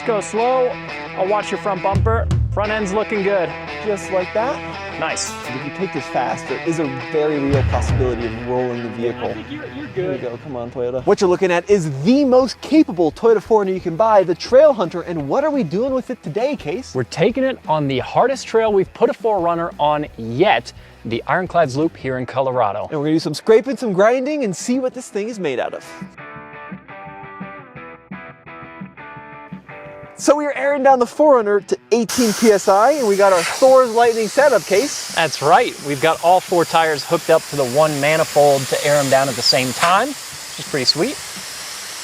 Just go slow. I'll watch your front bumper. Front end's looking good. Just like that. Nice. If you take this fast, there is a very real possibility of rolling the vehicle. I think you're Here we good. go, come on Toyota. What you're looking at is the most capable Toyota 4Runner you can buy, the Trail Hunter, and what are we doing with it today, Case? We're taking it on the hardest trail we've put a 4Runner on yet, the Ironclads Loop here in Colorado. And we're gonna do some scraping, some grinding, and see what this thing is made out of. So we are airing down the 4Runner to 18 PSI, and we got our Thor's Lightning setup, Case. That's right. We've got all 4 tires hooked up to the one manifold to air them down at the same time, which is pretty sweet.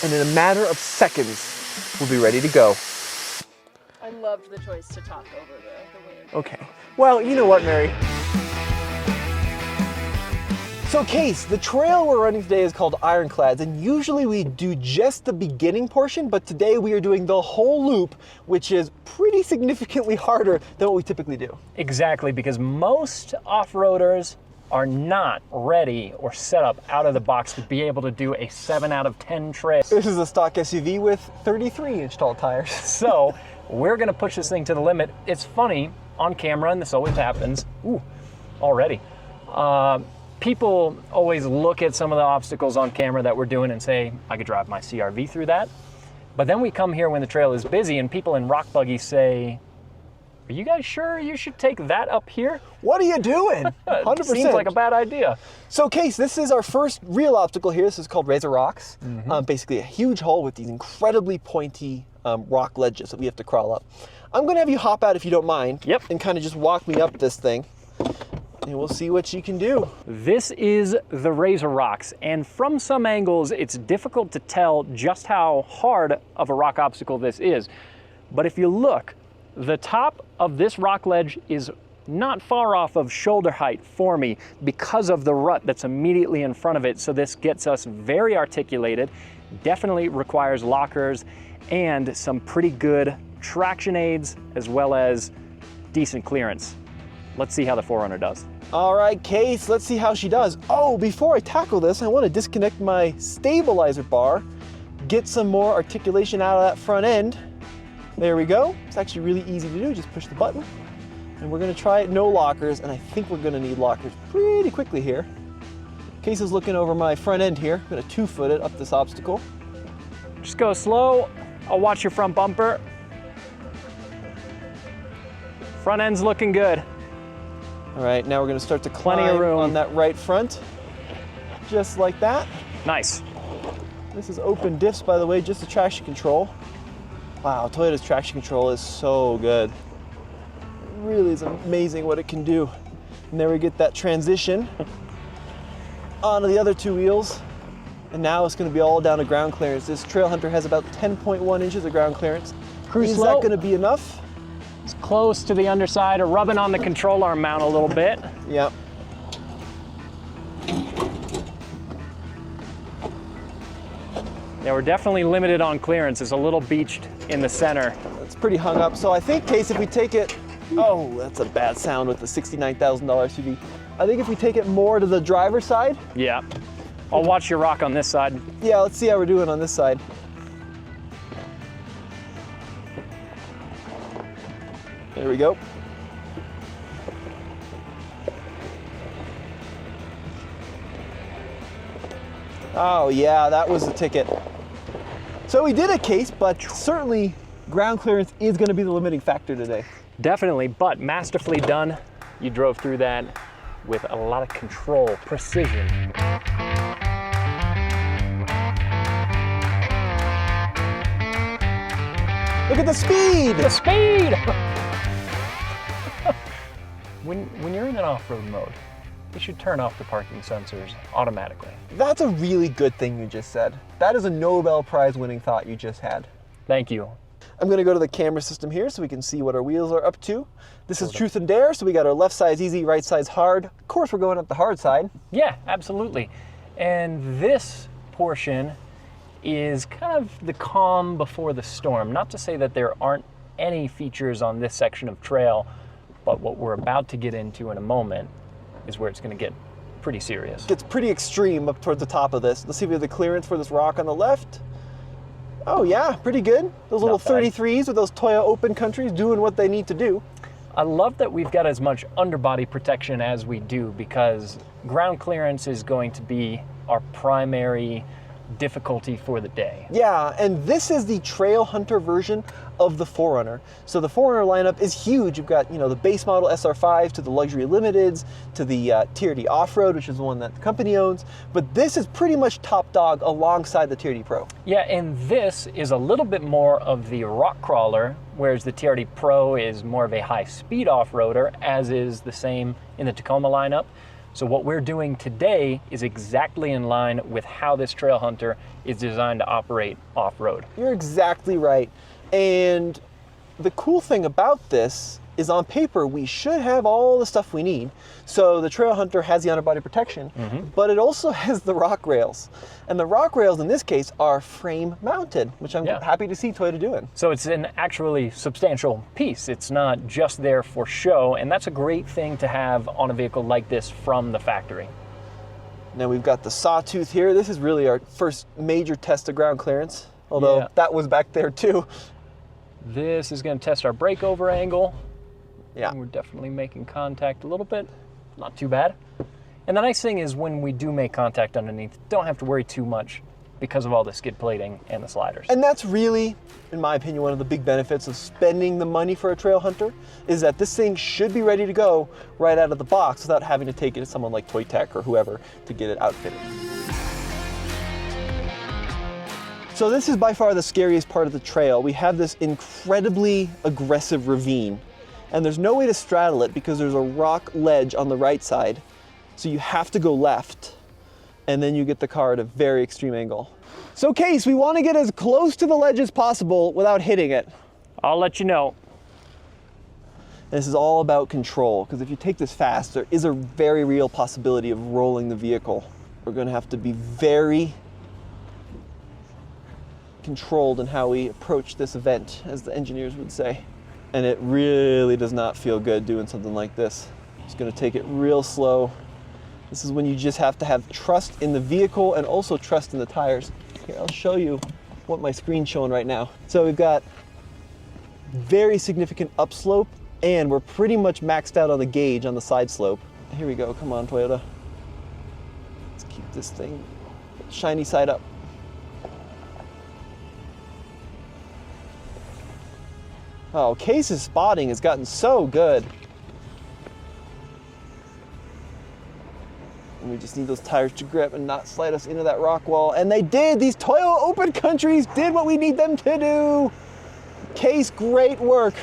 And in a matter of seconds, we'll be ready to go. I loved the choice to talk over the wind. Okay. Well, you know what, Mary? So Case, the trail we're running today is called Ironclads, and usually we do just the beginning portion, but today we are doing the whole loop, which is pretty significantly harder than what we typically do. Exactly, because most off-roaders are not ready or set up out of the box to be able to do a 7 out of 10 trail. This is a stock SUV with 33-inch tall tires. So we're gonna push this thing to the limit. It's funny, on camera, and this always happens, already. People always look at some of the obstacles on camera that we're doing and say, I could drive my CR-V through that. But then we come here when the trail is busy and people in rock buggies say, are you guys sure you should take that up here? What are you doing? 100%. Seems like a bad idea. So Case, this is our first real obstacle here. This is called Razor Rocks. Basically a huge hole with these incredibly pointy rock ledges that we have to crawl up. I'm gonna have you hop out if you don't mind. Yep. And kind of just walk me up this thing. And we'll see what you can do. This is the Razor Rocks, and from some angles, it's difficult to tell just how hard of a rock obstacle this is. But if you look, the top of this rock ledge is not far off of shoulder height for me because of the rut that's immediately in front of it. So this gets us very articulated, definitely requires lockers and some pretty good traction aids as well as decent clearance. Let's see how the 4Runner does. All right, Case, let's see how she does. Oh, before I tackle this, I want to disconnect my stabilizer bar, get some more articulation out of that front end. There we go. It's actually really easy to do. Just push the button. And we're going to try it no lockers, and I think we're going to need lockers pretty quickly here. Case is looking over my front end here. I'm going to 2-foot it up this obstacle. Just go slow. I'll watch your front bumper. Front end's looking good. All right, now we're gonna start to Plenty of climb room. on that right front. Just like that. Nice. This is open diffs, by the way, just the traction control. Wow, Toyota's traction control is so good. It really is amazing what it can do. And there we get that transition onto the other 2 wheels. And now it's gonna be all down to ground clearance. This Trail Hunter has about 10.1 inches of ground clearance. Cruise Is slow. that gonna be enough? It's close to the underside or rubbing on the control arm mount a little bit. Yep. Yeah, we're definitely limited on clearance. It's a little beached in the center. It's pretty hung up. So I think, Case, if we take it, oh, that's a bad sound with the $69,000 SUV. I think if we take it more to the driver's side. Yeah. I'll watch your rock on this side. Yeah, let's see how we're doing on this side. There we go. Oh yeah, that was the ticket. So we did a Case, but certainly ground clearance is going to be the limiting factor today. Definitely, but masterfully done. You drove through that with a lot of control, precision. Look at the speed! The speed! When you're in an off-road mode, you should turn off the parking sensors automatically. That's a really good thing you just said. That is a Nobel Prize winning thought you just had. Thank you. I'm gonna go to the camera system here so we can see what our wheels are up to. This is truth and dare, so we got our left side's easy, right side's hard. Of course, we're going up the hard side. Yeah, absolutely. And this portion is kind of the calm before the storm. Not to say that there aren't any features on this section of trail, but what we're about to get into in a moment is where it's going to get pretty serious. Gets pretty extreme up towards the top of this. Let's see if we have the clearance for this rock on the left. Oh yeah, pretty good. Those little Not bad. 33s with those Toyo Open Countries doing what they need to do. I love that we've got as much underbody protection as we do, because ground clearance is going to be our primary difficulty for the day. Yeah, and this is the Trail Hunter version of the 4Runner. So the 4Runner lineup is huge. You've got, the base model SR5s to the luxury limiteds to the TRD Off-Road, which is the one that the company owns. But this is pretty much top dog alongside the TRD Pro. Yeah, and this is a little bit more of the rock crawler, whereas the TRD Pro is more of a high-speed off-roader, as is the same in the Tacoma lineup. So what we're doing today is exactly in line with how this Trail Hunter is designed to operate off-road. You're exactly right. And the cool thing about this is on paper, we should have all the stuff we need. So the Trail Hunter has the underbody protection, but it also has the rock rails. And the rock rails in this case are frame mounted, which I'm happy to see Toyota doing. So it's an actually substantial piece. It's not just there for show, and that's a great thing to have on a vehicle like this from the factory. Now we've got the Sawtooth here. This is really our first major test of ground clearance, although that was back there too. This is going to test our breakover angle. Yeah. And we're definitely making contact a little bit. Not too bad. And the nice thing is when we do make contact underneath, don't have to worry too much because of all the skid plating and the sliders. And that's really, in my opinion, one of the big benefits of spending the money for a Trail Hunter, is that this thing should be ready to go right out of the box without having to take it to someone like Toy Tech or whoever to get it outfitted. So this is by far the scariest part of the trail. We have this incredibly aggressive ravine, and there's no way to straddle it because there's a rock ledge on the right side. So you have to go left, and then you get the car at a very extreme angle. So Case, we want to get as close to the ledge as possible without hitting it. I'll let you know. This is all about control, because if you take this fast, there is a very real possibility of rolling the vehicle. We're going to have to be very controlled in how we approach this event, as the engineers would say. And it really does not feel good doing something like this. Just going to take it real slow. This is when you just have to have trust in the vehicle and also trust in the tires. Here, I'll show you what my screen's showing right now. So we've got very significant upslope, and we're pretty much maxed out on the gauge on the side slope. Here we go, come on Toyota. Let's keep this thing shiny side up. Oh, Case's spotting has gotten so good. And we just need those tires to grip and not slide us into that rock wall. And they did! These Toyo Open Countries did what we need them to do! Case, great work.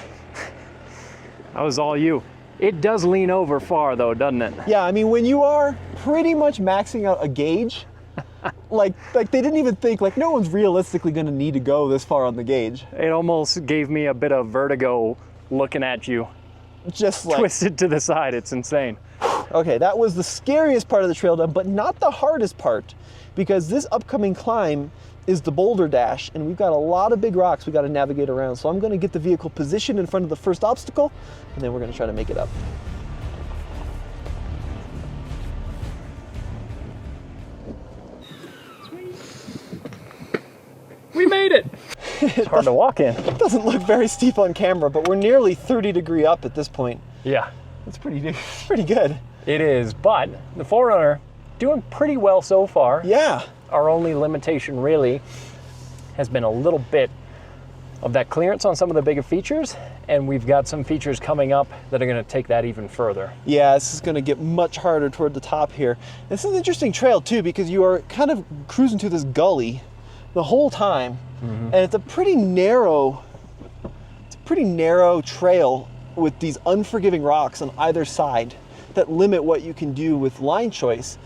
That was all you. It does lean over far though, doesn't it? Yeah, I mean, when you are pretty much maxing out a gauge, like they didn't even think, like no one's realistically gonna need to go this far on the gauge. It almost gave me a bit of vertigo looking at you. Just like, Twisted to the side, it's insane. okay, that was the scariest part of the trail done, but not the hardest part, because this upcoming climb is the Boulder Dash, and we've got a lot of big rocks we gotta navigate around. So I'm gonna get the vehicle positioned in front of the first obstacle, and then we're gonna try to make it up. We made it! It's hard to walk in. It doesn't look very steep on camera, but we're nearly 30-degree up at this point. Yeah, That's pretty good. it is. But the 4Runner doing pretty well so far. Yeah. Our only limitation really has been a little bit of that clearance on some of the bigger features, and we've got some features coming up that are going to take that even further. Yeah, this is gonna get much harder toward the top here. This is an interesting trail too, because you are kind of cruising through this gully the whole time, and it's a pretty narrow trail with these unforgiving rocks on either side that limit what you can do with line choice.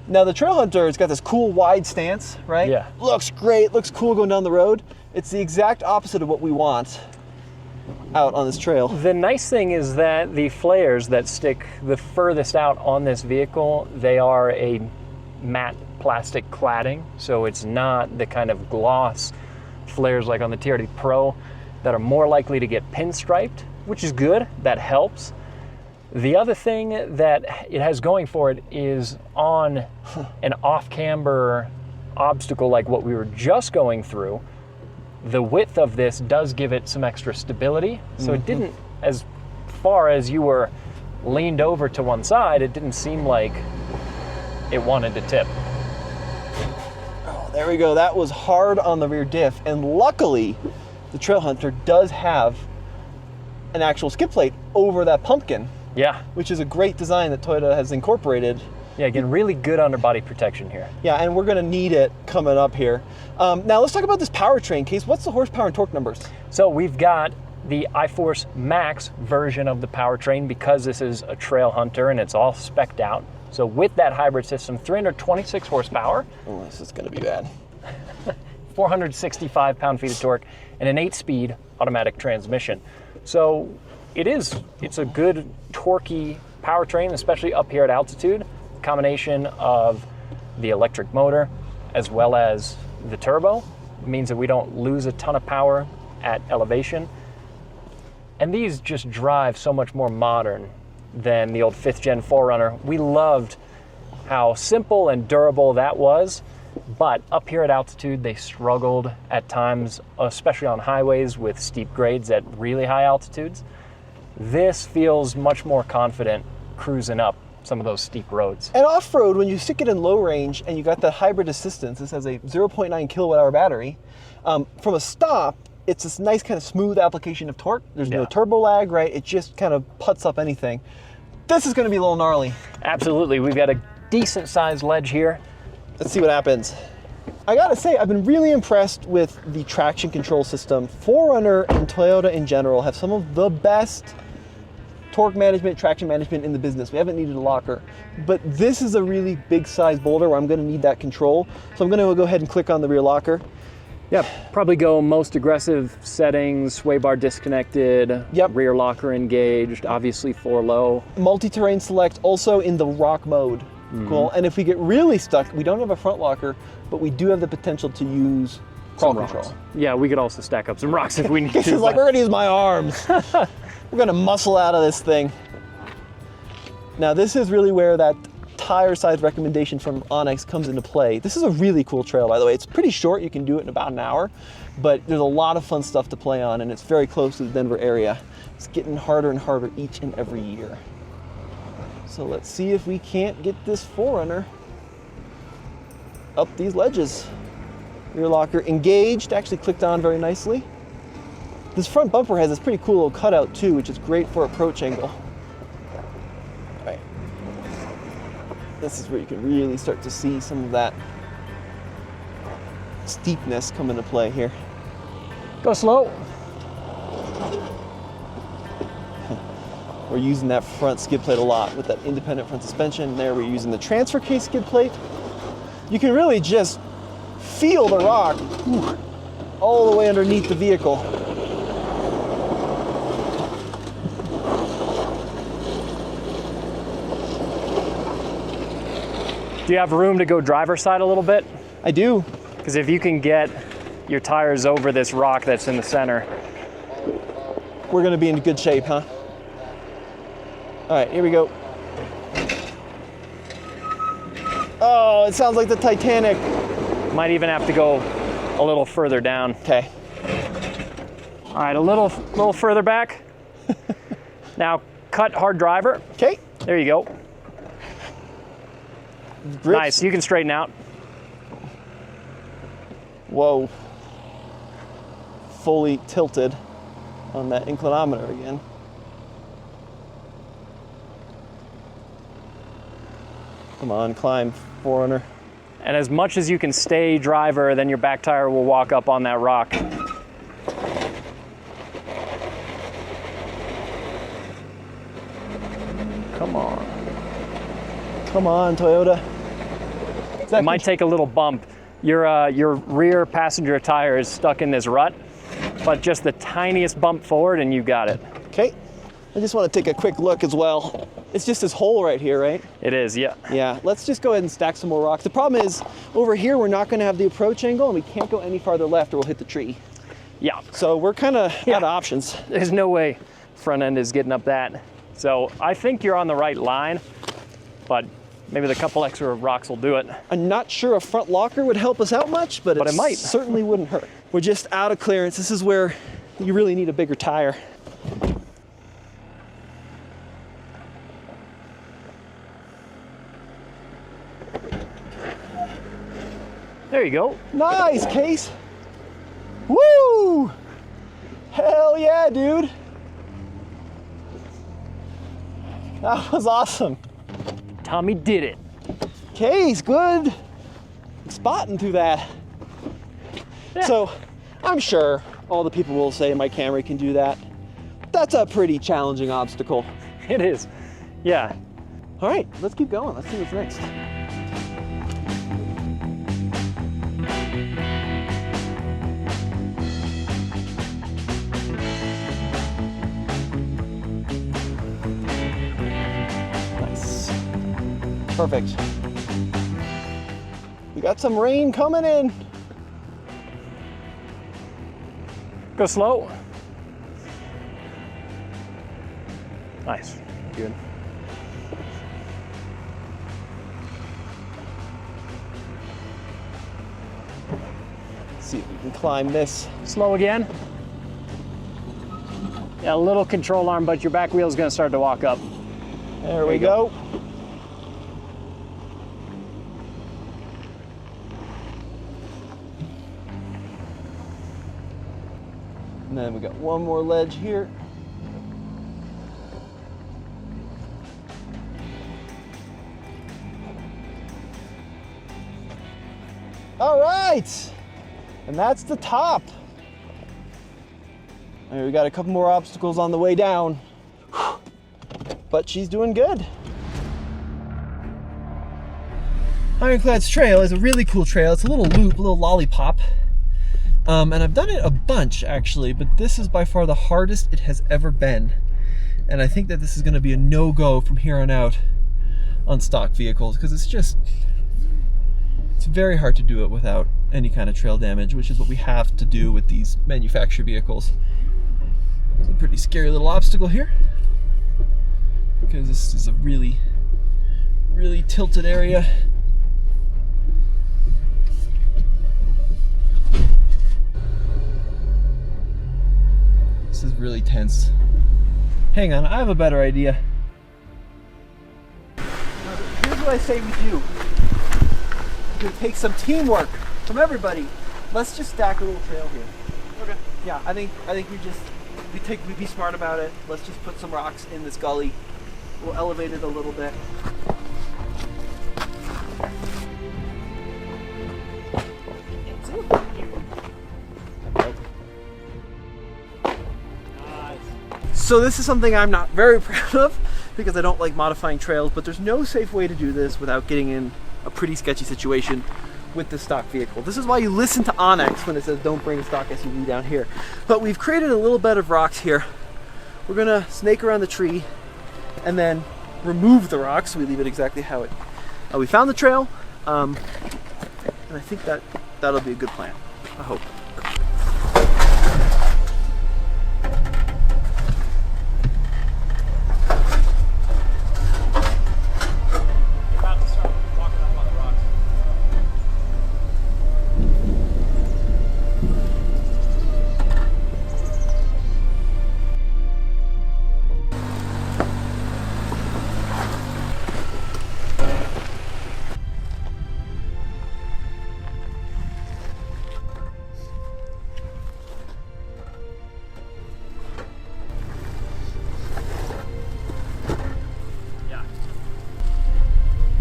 Now the Trail Hunter has got this cool wide stance, right? Yeah. Looks great, looks cool going down the road. It's the exact opposite of what we want out on this trail. The nice thing is that the flares that stick the furthest out on this vehicle, they are a matte plastic cladding, so it's not the kind of gloss flares like on the TRD Pro that are more likely to get pinstriped, which is good, that helps. The other thing that it has going for it is on an off-camber obstacle like what we were just going through, The width of this does give it some extra stability, so it didn't, as far as you were leaned over to one side, it didn't seem like it wanted to tip. Oh, there we go. That was hard on the rear diff, and luckily, the Trail Hunter does have an actual skid plate over that pumpkin, Yeah, which is a great design that Toyota has incorporated. yeah, again, really good underbody protection here. Yeah, and we're gonna need it coming up here. Now let's talk about this powertrain, Case. What's the horsepower and torque numbers? So we've got the iForce Max version of the powertrain because this is a Trail Hunter and it's all spec'd out. So with that hybrid system, 326 horsepower, Oh, this is gonna be bad. 465 pound-feet of torque, and an 8-speed automatic transmission. So it's a good torquey powertrain, especially up here at altitude. Combination of the electric motor as well as the turbo means that we don't lose a ton of power at elevation. And these just drive so much more modern than the old 5th gen 4Runner. We loved how simple and durable that was, but up here at altitude, they struggled at times, especially on highways with steep grades at really high altitudes. This feels much more confident cruising up some of those steep roads. And off-road, when you stick it in low range and you got the hybrid assistance, this has a 0.9 kilowatt hour battery, from a stop, it's this nice kind of smooth application of torque. There's no Yeah. turbo lag, right? It just kind of putts up anything. This is gonna be a little gnarly. Absolutely, we've got a decent sized ledge here. Let's see what happens. I gotta say, I've been really impressed with the traction control system. 4Runner and Toyota in general have some of the best torque management, traction management in the business. We haven't needed a locker, but this is a really big size boulder where I'm gonna need that control. So I'm gonna go ahead and click on the rear locker. Yeah, probably go most aggressive settings, sway bar disconnected, Yep. rear locker engaged, obviously 4 low. Multi-terrain select also in the rock mode. Cool. And if we get really stuck, we don't have a front locker, but we do have the potential to use crawl Some control. rocks. Yeah, we could also stack up some rocks if we need This to. is like, we're gonna use my arms. We're gonna muscle out of this thing. Now this is really where that tire size recommendation from Onyx comes into play. This is a really cool trail, by the way. It's pretty short, you can do it in about an hour, but there's a lot of fun stuff to play on, and it's very close to the Denver area. It's getting harder and harder each and every year. So let's see if we can't get this 4Runner up these ledges. Rear locker engaged, actually clicked on very nicely. This front bumper has this pretty cool little cutout too, which is great for approach angle. All right. This is where you can really start to see some of that steepness come into play here. Go slow. We're using that front skid plate a lot with that independent front suspension. There we're using the transfer case skid plate. You can really just feel the rock all the way underneath the vehicle. Do you have room to go driver's side a little bit? I do. Because if you can get your tires over this rock that's in the center. We're gonna be in good shape, huh? All right, here we go. Oh, it sounds like the Titanic. Might even have to go a little further down. Okay. All right, a little further back. Now, cut hard driver. Okay. There you go. Grips. Nice, you can straighten out. Whoa. Fully tilted on that inclinometer again. Come on, climb, 4Runner. And as much as you can stay driver, then your back tire will walk up on that rock. Come on. Come on, Toyota. It might take a little bump. Your rear passenger tire is stuck in this rut, but just the tiniest bump forward and you got it. Okay. I just want to take a quick look as well. It's just this hole right here, right? It is, yeah. Yeah, let's just go ahead and stack some more rocks. The problem is, over here, we're not going to have the approach angle, and we can't go any farther left or we'll hit the tree. Yeah, So we're kind of out of options. there's no way front end is getting up that. So I think you're on the right line, but maybe the couple extra rocks will do it. I'm not sure a front locker would help us out much, but But it might. certainly wouldn't hurt. We're just out of clearance. This is where you really need a bigger tire. There you go. Nice, Case. Woo! Hell yeah, dude. That was awesome. Tommy did it. Case, good spotting through that. Yeah. So, I'm sure all the people will say my Camry can do that. That's a pretty challenging obstacle. It is. Yeah. All right, let's keep going. Let's see what's next. Nice. Perfect. We got some rain coming in. Go slow. Nice. Good. Let's see if we can climb this. Slow again. Yeah, a little control arm, but your back wheel is going to start to walk up. There we go. And then we got one more ledge here. All right, and that's the top. All right, we got a couple more obstacles on the way down, but she's doing good. Ironclad's trail is a really cool trail. It's a little loop, a little lollipop. And I've done it a bunch actually, but this is by far the hardest it has ever been. And I think that this is gonna be a no-go from here on out on stock vehicles, because it's very hard to do it without any kind of trail damage, which is what we have to do with these manufactured vehicles. It's a pretty scary little obstacle here, because this is a really, really tilted area. This is really tense. Hang on, I have a better idea. Here's what I say we do. We're gonna take some teamwork from everybody. Let's just stack a little trail here. Okay. Yeah, I think we be smart about it. Let's just put some rocks in this gully. We'll elevate it a little bit. So this is something I'm not very proud of because I don't like modifying trails, but there's no safe way to do this without getting in a pretty sketchy situation with the stock vehicle. This is why you listen to Onyx when it says don't bring a stock SUV down here. But we've created a little bed of rocks here. We're gonna snake around the tree and then remove the rocks so we leave it exactly how we found the trail. And I think that'll be a good plan, I hope.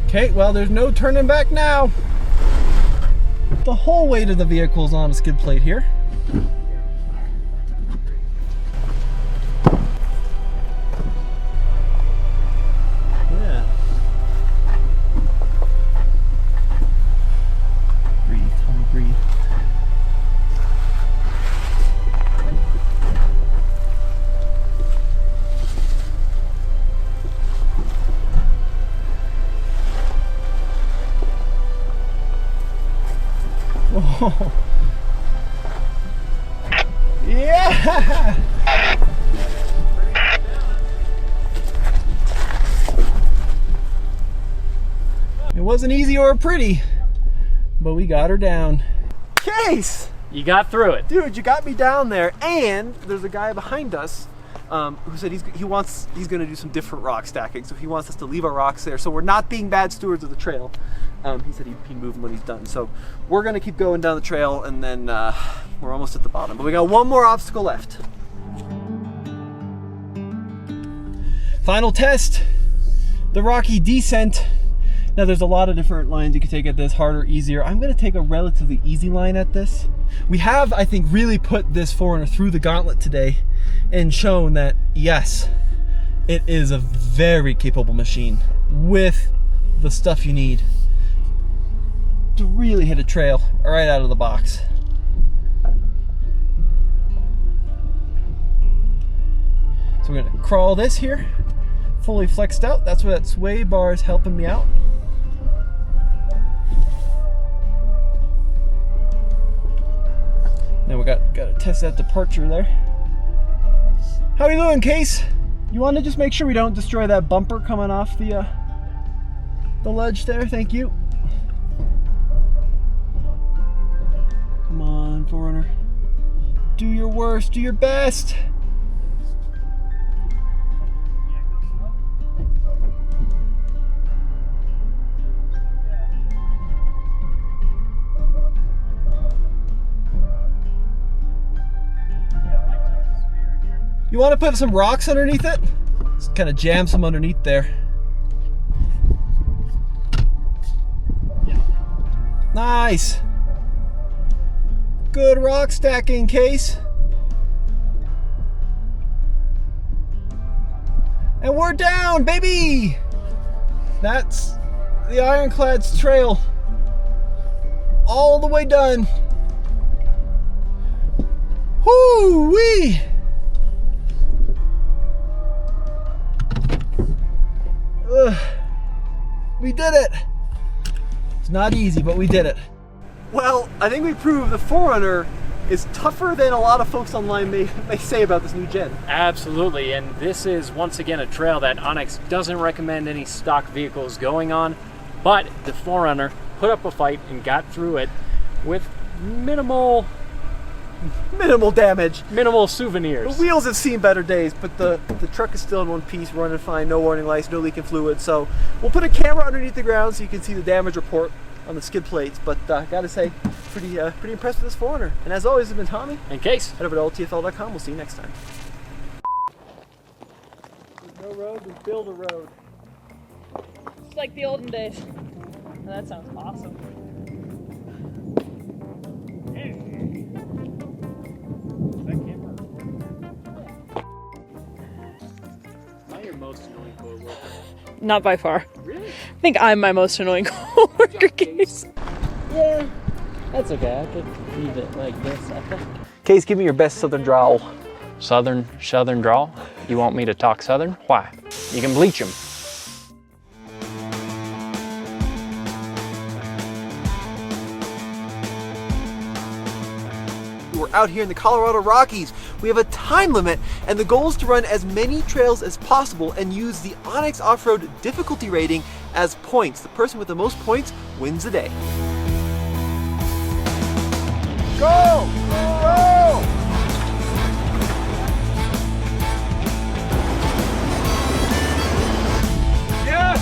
Okay, well, there's no turning back now. The whole weight of the vehicle is on a skid plate here. Yeah. Breathe, Tommy, breathe. Oh. Yeah! It wasn't easy or pretty, but we got her down. Case! You got through it. Dude, you got me down there. And there's a guy behind us who said he's going to do some different rock stacking. So he wants us to leave our rocks there. So we're not being bad stewards of the trail. He said he'd move them when he's done. So we're going to keep going down the trail, and then we're almost at the bottom. But we got one more obstacle left. Final test, the rocky descent. Now there's a lot of different lines you can take at this, harder, easier. I'm going to take a relatively easy line at this. We have, I think, really put this 4Runner through the gauntlet today and shown that, yes, it is a very capable machine with the stuff you need to really hit a trail right out of the box. So we're gonna crawl this here, fully flexed out. That's where that sway bar is helping me out. Then we got to test that departure there. How you doing, Case? You want to just make sure we don't destroy that bumper coming off the ledge there? Thank you. Come on, 4Runner. Do your worst, do your best. You want to put some rocks underneath it? Just kind of jam some underneath there. Nice. Good rock stacking, Case. And we're down, baby! That's the Ironclad's trail. All the way done. Whoo-wee! We did it! It's not easy, but we did it. Well, I think we proved the 4Runner is tougher than a lot of folks online may say about this new gen. Absolutely, and this is once again a trail that Onyx doesn't recommend any stock vehicles going on, but the 4Runner put up a fight and got through it with minimal damage. Minimal souvenirs. The wheels have seen better days, but the truck is still in one piece, running fine, no warning lights, no leaking fluid. So we'll put a camera underneath the ground so you can see the damage report on the skid plates. But gotta say, pretty impressed with this 4Runner. And as always, it's been Tommy. And Case. Head over to LTFL.com. We'll see you next time. There's no road, we build a road. It's like the olden days. That sounds awesome. Not by far. Really? I think I'm my most annoying coworker, Case. Yeah, that's okay. I could leave it like this, I think. Case, give me your best southern drawl. Southern drawl? You want me to talk southern? Why? You can bleach them. We're out here in the Colorado Rockies. We have a time limit, and the goal is to run as many trails as possible and use the Onyx Off-Road difficulty rating as points. The person with the most points wins the day. Go! Go! Yes!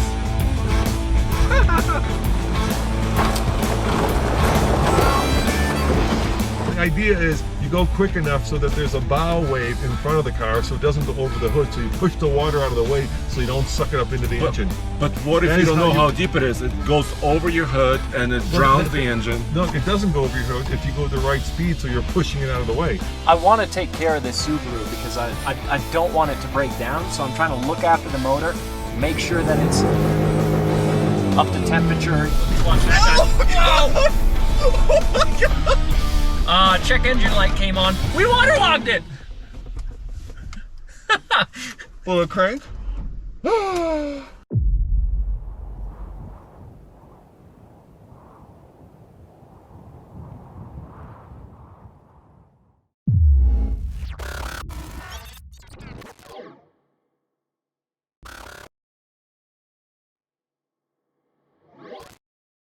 The idea is you go quick enough so that there's a bow wave in front of the car so it doesn't go over the hood, so you push the water out of the way so you don't suck it up into the engine. But what if That you is don't how know you- how deep it is? It goes over your hood and it drowns the engine. No, it doesn't go over your hood if you go the right speed, so you're pushing it out of the way. I want to take care of this Subaru because I don't want it to break down, so I'm trying to look after the motor, make sure that it's up to temperature. Watch that. Check engine light came on. We waterlogged it! Well, the crank?